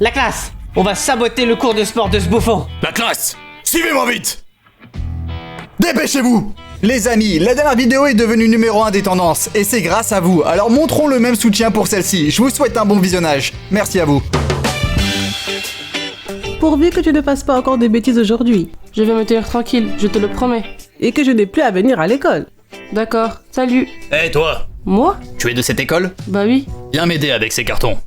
La classe! On va saboter le cours de sport de ce bouffon! La classe! Suivez-moi vite! Dépêchez-vous! Les amis, la dernière vidéo est devenue numéro 1 des tendances, et c'est grâce à vous, alors montrons le même soutien pour celle-ci. Je vous souhaite un bon visionnage. Merci à vous. Pourvu que tu ne fasses pas encore des bêtises aujourd'hui, Je vais me tenir tranquille, je te le promets. et que je n'ai plus à venir à l'école. D'accord, salut. Hé toi! Moi? Tu es de cette école? Bah oui. Viens m'aider avec ces cartons.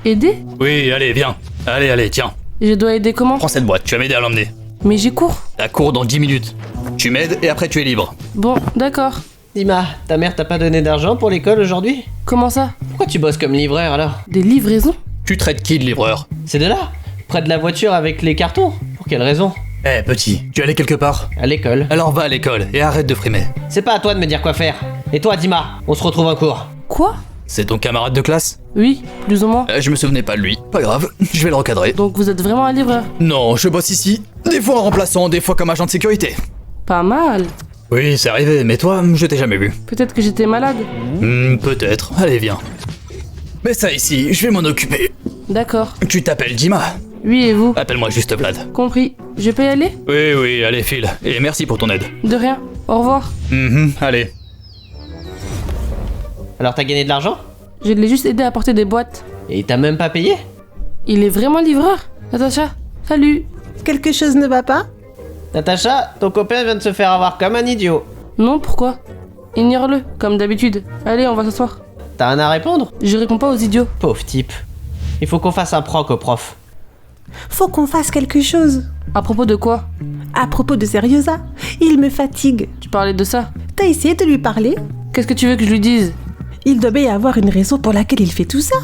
Aider? Oui, allez, viens. Allez, tiens. Je dois aider comment? Prends cette boîte, tu vas m'aider à l'emmener. Mais j'ai cours. La cours dans 10 minutes. Tu m'aides et après tu es libre. Bon, d'accord. Dima, ta mère t'a pas donné d'argent pour l'école aujourd'hui? Comment ça? Pourquoi tu bosses comme livreur alors? Des livraisons? Tu traites qui de livreur? C'est de là? Près de la voiture avec les cartons? Pour quelle raison? Hé petit, tu allais quelque part? À l'école. Alors va à l'école et arrête de frimer. C'est pas à toi de me dire quoi faire. Et toi, Dima, on se retrouve en cours. Quoi? C'est ton camarade de classe? Oui, plus ou moins. Je me souvenais pas de lui. Pas grave, je vais le recadrer. Donc vous êtes vraiment un livreur? Non, je bosse ici. Des fois en remplaçant, des fois comme agent de sécurité. Pas mal. Oui, c'est arrivé, mais toi, je t'ai jamais vu. Peut-être que j'étais malade. Peut-être. Allez, viens. Mets ça ici, je vais m'en occuper. D'accord. Tu t'appelles Dima? Oui, et vous? Appelle-moi juste Vlad. Compris. Je peux y aller? Oui, allez, file. Et merci pour ton aide. De rien. Au revoir. Allez. Alors t'as gagné de l'argent? Je l'ai juste aidé à porter des boîtes. Et il t'a même pas payé? Il est vraiment livreur? Natacha, salut. Quelque chose ne va pas? Natacha, ton copain vient de se faire avoir comme un idiot. Non, pourquoi? Ignore-le, comme d'habitude. Allez, on va s'asseoir. T'as un à répondre? Je réponds pas aux idiots. Pauvre type. Il faut qu'on fasse un proc au prof. Faut qu'on fasse quelque chose. À propos de quoi? À propos de Seriosa, il me fatigue. Tu parlais de ça? T'as essayé de lui parler? Qu'est-ce que tu veux que je lui dise? Il doit bien y avoir une raison pour laquelle il fait tout ça.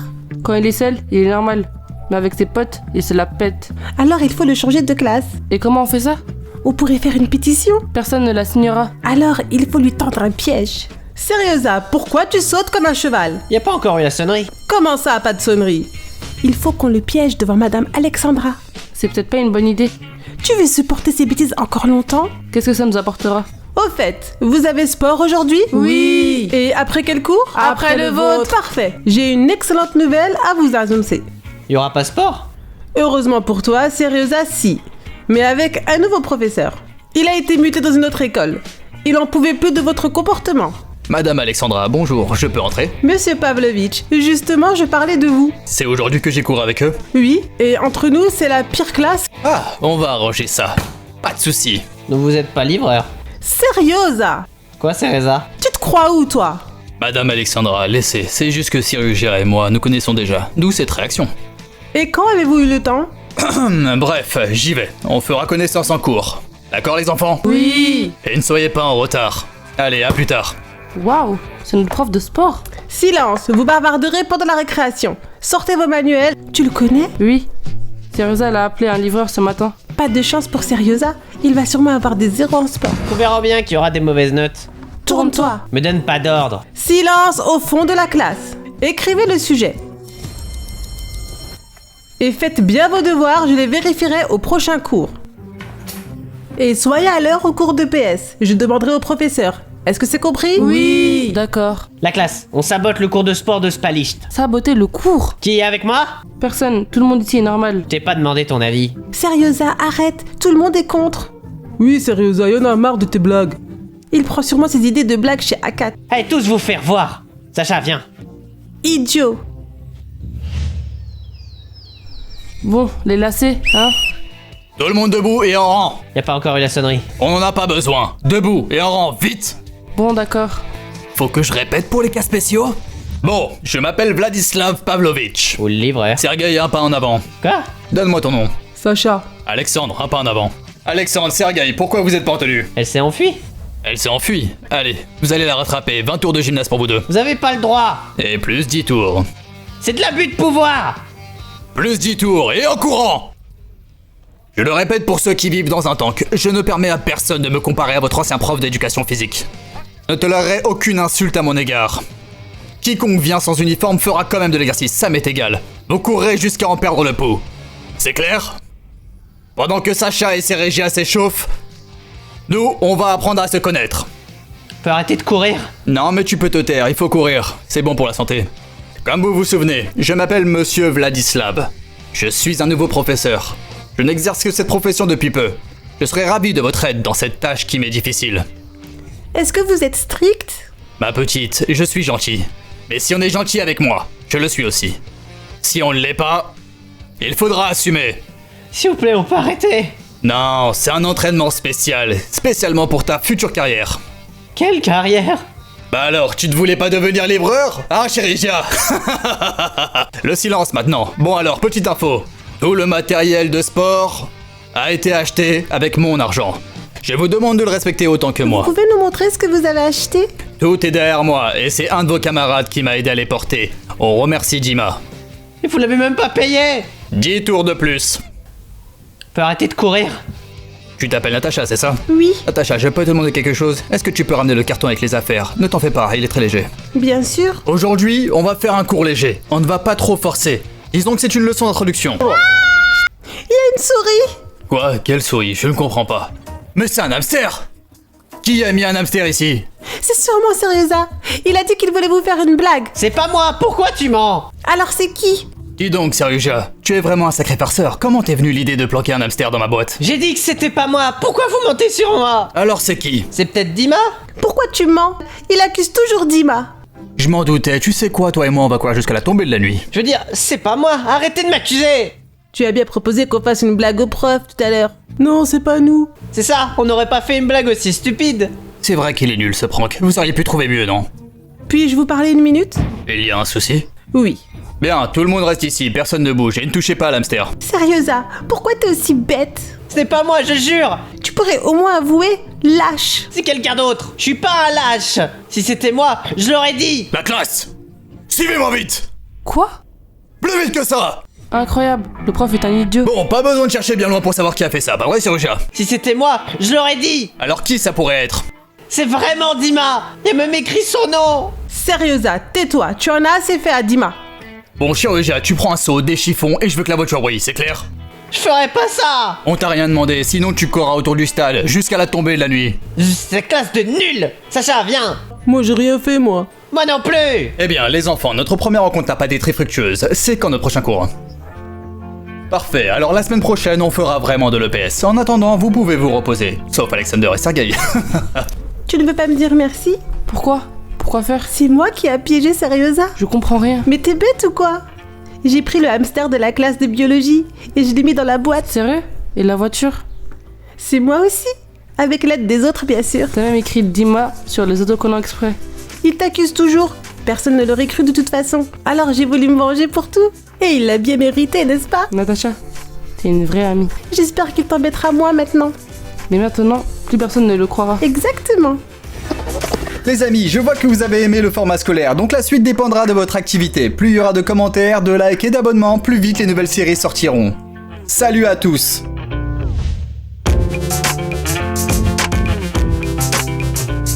Quand il est seul, il est normal. Mais avec ses potes, il se la pète. Alors il faut le changer de classe. Et comment on fait ça? On pourrait faire une pétition. Personne ne la signera. Alors il faut lui tendre un piège. Seriosa, pourquoi tu sautes comme un cheval? Y a pas encore eu la sonnerie. Comment ça, pas de sonnerie? Il faut qu'on le piège devant Madame Alexandra. C'est peut-être pas une bonne idée. Tu veux supporter ces bêtises encore longtemps? Qu'est-ce que ça nous apportera? Au fait, vous avez sport aujourd'hui? Oui. Et après quel cours? Après le vôtre. Parfait. J'ai une excellente nouvelle à vous annoncer. Y aura pas sport? Heureusement pour toi, Seriosa, si. Mais avec un nouveau professeur. Il a été muté dans une autre école. Il en pouvait plus de votre comportement. Madame Alexandra, bonjour, je peux entrer? Monsieur Pavlovitch, justement, je parlais de vous. C'est aujourd'hui que j'ai cours avec eux? Oui, et entre nous, c'est la pire classe. Ah, on va arranger ça. Pas de soucis. Donc vous êtes pas livreur. Seriosa! Quoi, Cereza? Tu te crois où, toi? Madame Alexandra, laissez, c'est juste que Cyrus Gérard et moi nous connaissons déjà. D'où cette réaction? Et quand avez-vous eu le temps? Bref, j'y vais. On fera connaissance en cours. D'accord les enfants? Oui. Et ne soyez pas en retard. Allez, à plus tard. Waouh, c'est notre prof de sport. Silence, vous bavarderez pendant la récréation. Sortez vos manuels. Tu le connais? Oui. Seriosa l'a appelé un livreur ce matin. Pas de chance pour Seriosa. Il va sûrement avoir des zéros en sport. On verra bien qu'il y aura des mauvaises notes. Tourne-toi. Me donne pas d'ordre. Silence au fond de la classe. Écrivez le sujet. Et faites bien vos devoirs, je les vérifierai au prochain cours. Et soyez à l'heure au cours de PS. Je demanderai au professeur. Est-ce que c'est compris? Oui. D'accord. La classe, on sabote le cours de sport de Spalist. Saboter le cours? Qui est avec moi? Personne, tout le monde ici est normal. T'ai pas demandé ton avis. Seriosa, arrête. Tout le monde est contre. Oui, Seriosa, y'en a marre de tes blagues. Il prend sûrement ses idées de blagues chez Akat. Allez tous vous faire voir. Sacha, viens. Idiot. Bon, les lacets, hein? Tout le monde debout et en rang. Y a pas encore eu la sonnerie. On en a pas besoin. Debout et en rang, vite. Bon, d'accord. Faut que je répète pour les cas spéciaux? Bon, je m'appelle Vladislav Pavlovitch. Ou le livreur. Sergueï, un pas en avant. Quoi? Donne-moi ton nom. Sacha. Alexandre, un pas en avant. Alexandre, Sergueï, pourquoi vous êtes pas en tenue? Elle s'est enfuie. Elle s'est enfuie. Allez, vous allez la rattraper. 20 tours de gymnase pour vous deux. Vous avez pas le droit. Et plus 10 tours. C'est de l'abus de pouvoir. Plus 10 tours et en courant! Je le répète pour ceux qui vivent dans un tank, je ne permets à personne de me comparer à votre ancien prof d'éducation physique. Ne tolérerai aucune insulte à mon égard. Quiconque vient sans uniforme fera quand même de l'exercice, ça m'est égal. Vous courrez jusqu'à en perdre le pouls. C'est clair? Pendant que Sacha et ses régias s'échauffent, nous, on va apprendre à se connaître. Peut arrêter de courir. Non, mais tu peux te taire, il faut courir. C'est bon pour la santé. Comme vous vous souvenez, je m'appelle Monsieur Vladislav. Je suis un nouveau professeur. Je n'exerce que cette profession depuis peu. Je serais ravi de votre aide dans cette tâche qui m'est difficile. Est-ce que vous êtes strict? Ma petite, je suis gentil. Mais si on est gentil avec moi, je le suis aussi. Si on ne l'est pas, il faudra assumer. S'il vous plaît, on peut arrêter. Non, c'est un entraînement spécial, spécialement pour ta future carrière. Quelle carrière? Bah alors, tu ne voulais pas devenir livreur? Ah, Chérisia. Le silence maintenant. Bon alors, petite info. Tout le matériel de sport a été acheté avec mon argent. Je vous demande de le respecter autant que moi. Vous pouvez nous montrer ce que vous avez acheté? Tout est derrière moi, et c'est un de vos camarades qui m'a aidé à les porter. On remercie Dima. Et vous l'avez même pas payé. 10 tours de plus. On peut arrêter de courir. Tu t'appelles Natacha, c'est ça? Oui, Natacha, je peux te demander quelque chose? Est-ce que tu peux ramener le carton avec les affaires? Ne t'en fais pas, il est très léger. bien sûr. Aujourd'hui, on va faire un cours léger. On ne va pas trop forcer. Disons que c'est une leçon d'introduction. Il y a une souris. Quoi? Quelle souris? Je ne comprends pas. Mais c'est un hamster! Qui a mis un hamster ici? C'est sûrement Seriosa. Il a dit qu'il voulait vous faire une blague. C'est pas moi, pourquoi tu mens? Alors c'est qui? Dis donc, Saryuja, tu es vraiment un sacré farceur. Comment t'es venu l'idée de planquer un hamster dans ma boîte? J'ai dit que c'était pas moi, pourquoi vous mentez sur moi? Alors c'est qui? C'est peut-être Dima? Pourquoi tu mens? Il accuse toujours Dima. Je m'en doutais, tu sais quoi, toi et moi on va courir jusqu'à la tombée de la nuit. Je veux dire, c'est pas moi, arrêtez de m'accuser. Tu as bien proposé qu'on fasse une blague au prof tout à l'heure. Non, c'est pas nous. C'est ça, on n'aurait pas fait une blague aussi stupide. C'est vrai qu'il est nul ce prank, vous auriez pu trouver mieux, non? Puis-je vous parler une minute? Il y a un souci? Oui. Bien, tout le monde reste ici, personne ne bouge et ne touchez pas à l'hamster. Seriosa, pourquoi t'es aussi bête? C'est pas moi, je jure. Tu pourrais au moins avouer lâche. C'est quelqu'un d'autre. Je suis pas un lâche. Si c'était moi, je l'aurais dit. La classe! Suivez-moi vite! Quoi? Plus vite que ça! Incroyable, le prof est un idiot. Bon, pas besoin de chercher bien loin pour savoir qui a fait ça, pas vrai, Saryuja? Si c'était moi, je l'aurais dit. Alors qui ça pourrait être? C'est vraiment Dima. Il a même écrit son nom. Seriosa, tais-toi, tu en as assez fait à Dima. Bon, Saryuja, tu prends un seau, des chiffons et je veux que la voiture brille, c'est clair? Je ferais pas ça. On t'a rien demandé, sinon tu courras autour du stade jusqu'à la tombée de la nuit. C'est classe de nul. Sacha, viens. Moi j'ai rien fait moi. Moi non plus. Eh bien, les enfants, notre première rencontre n'a pas été très fructueuse. C'est quand notre prochain cours? Parfait, alors la semaine prochaine, on fera vraiment de l'EPS. En attendant, vous pouvez vous reposer. Sauf Alexander et Sergei. Tu ne veux pas me dire merci? Pourquoi? Pourquoi faire? C'est moi qui a piégé Seriosa. Je comprends rien. Mais t'es bête ou quoi? J'ai pris le hamster de la classe de biologie et je l'ai mis dans la boîte. Sérieux? Et la voiture? C'est moi aussi. Avec l'aide des autres, bien sûr. T'as même écrit Dima sur les autocollants exprès. Il t'accuse toujours. Personne ne l'aurait cru de toute façon. Alors j'ai voulu me venger pour tout. Et il l'a bien mérité, n'est-ce pas? Natacha, t'es une vraie amie. J'espère qu'il t'embêtera moins maintenant. Mais maintenant, plus personne ne le croira. Exactement. Les amis, je vois que vous avez aimé le format scolaire, donc la suite dépendra de votre activité. Plus il y aura de commentaires, de likes et d'abonnements, plus vite les nouvelles séries sortiront. Salut à tous!